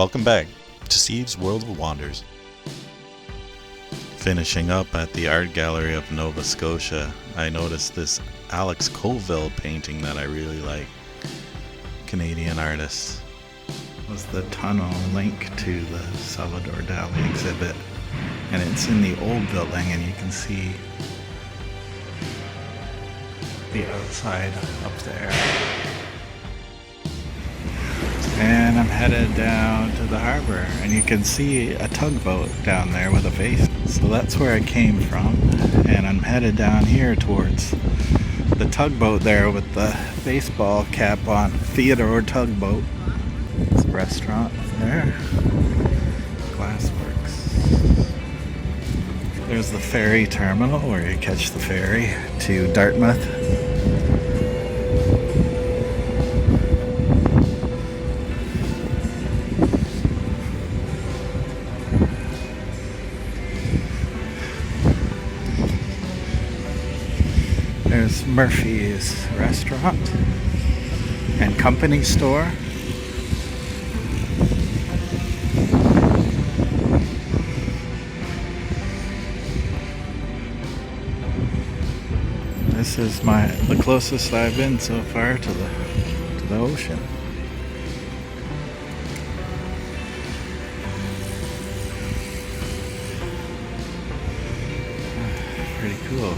Welcome back to Steve's World of Wonders. Finishing up at the Art Gallery of Nova Scotia, I noticed this Alex Colville painting that I really like. Canadian artist. Was the tunnel link to the Salvador Dali exhibit, and it's in the old building, and you can see the outside up there. And I'm headed down to the harbor, and you can see a tugboat down there with a face. So that's where I came from, and I'm headed down here towards the tugboat there with the baseball cap on. Theodore Tugboat. There's a restaurant there. Glassworks. There's the ferry terminal where you catch the ferry to Dartmouth. There's Murphy's Restaurant and Company Store. This is the closest I've been so far to the ocean. Pretty cool.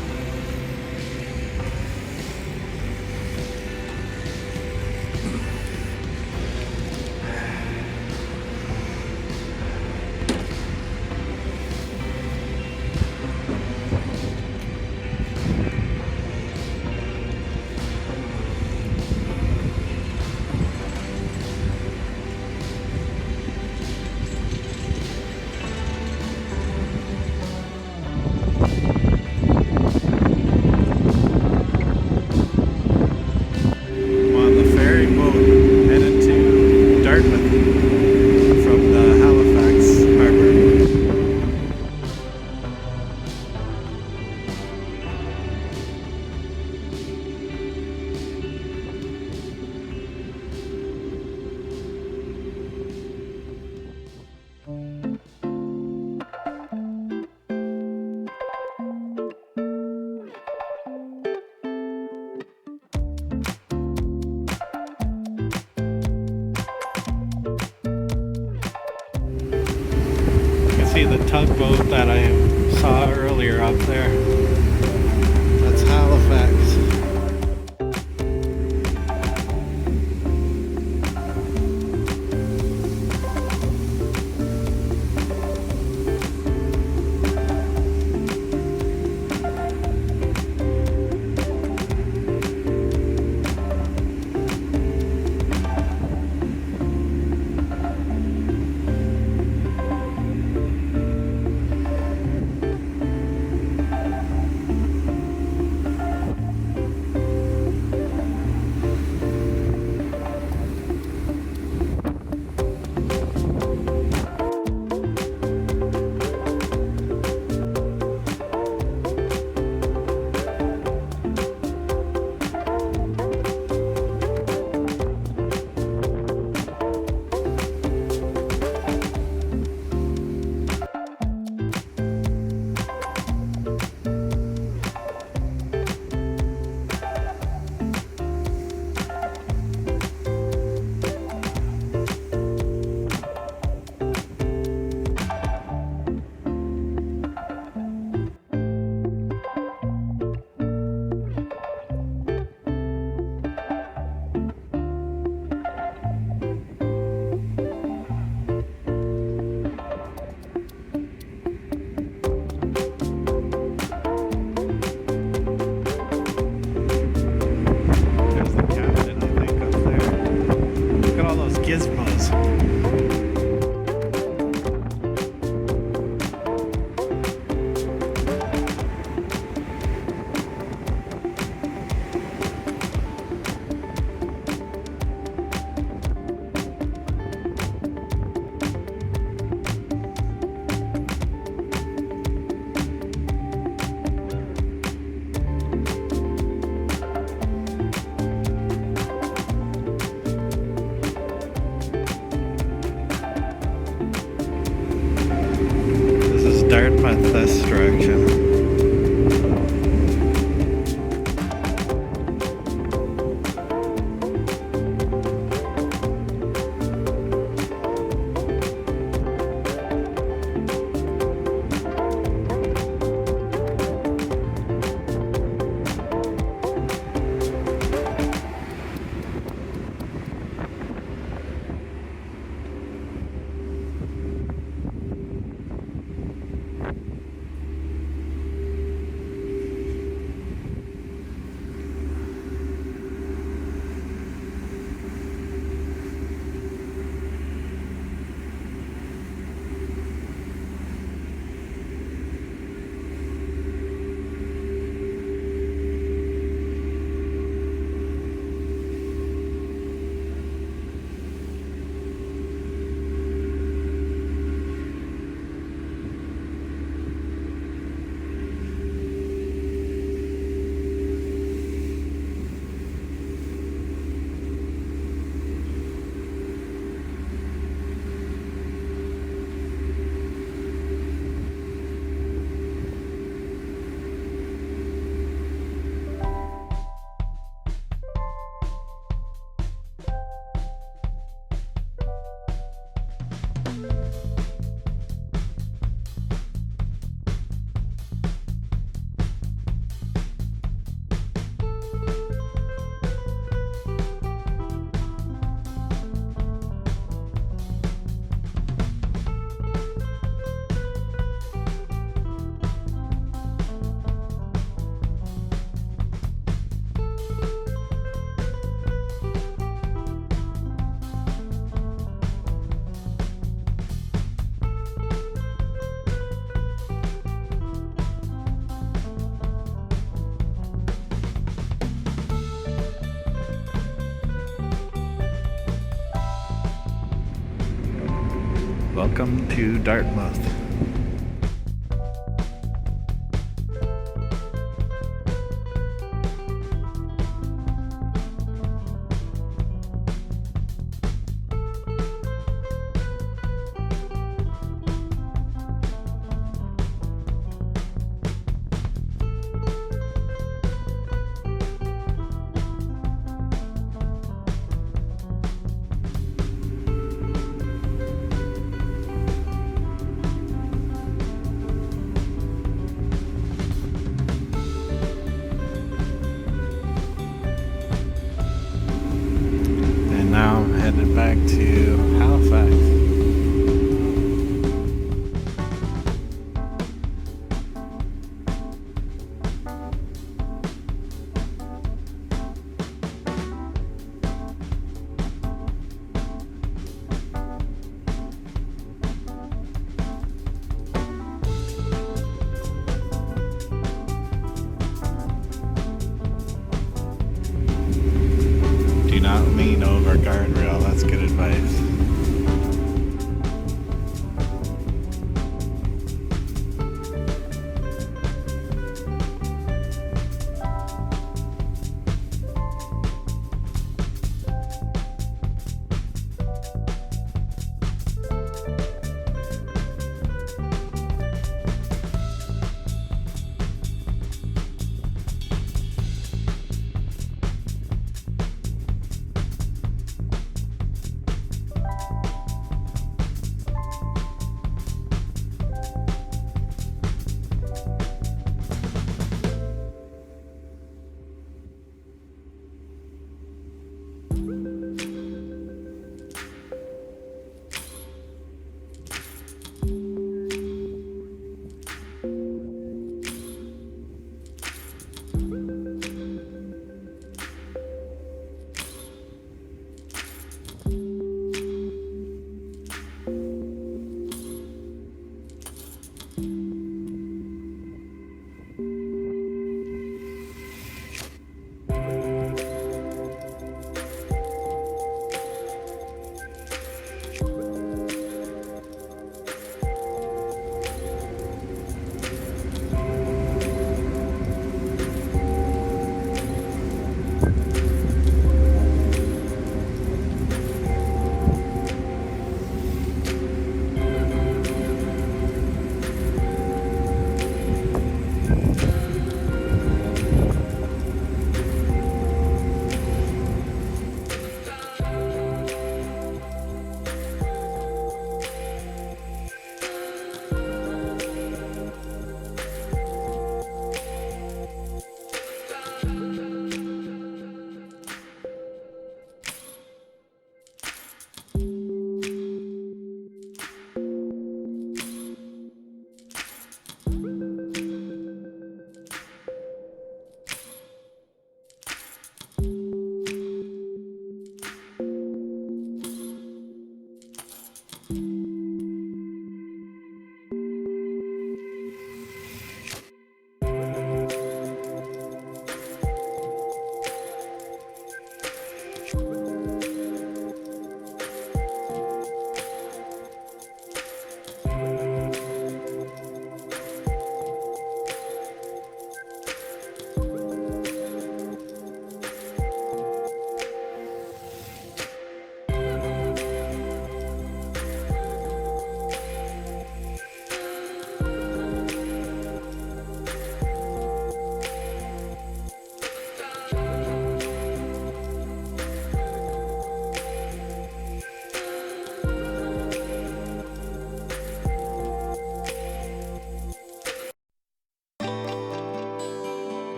Headed to Dartmouth from the Halifax harbour. See the tugboat that I saw earlier up there. That's Halifax. direction. Welcome to Dartmouth.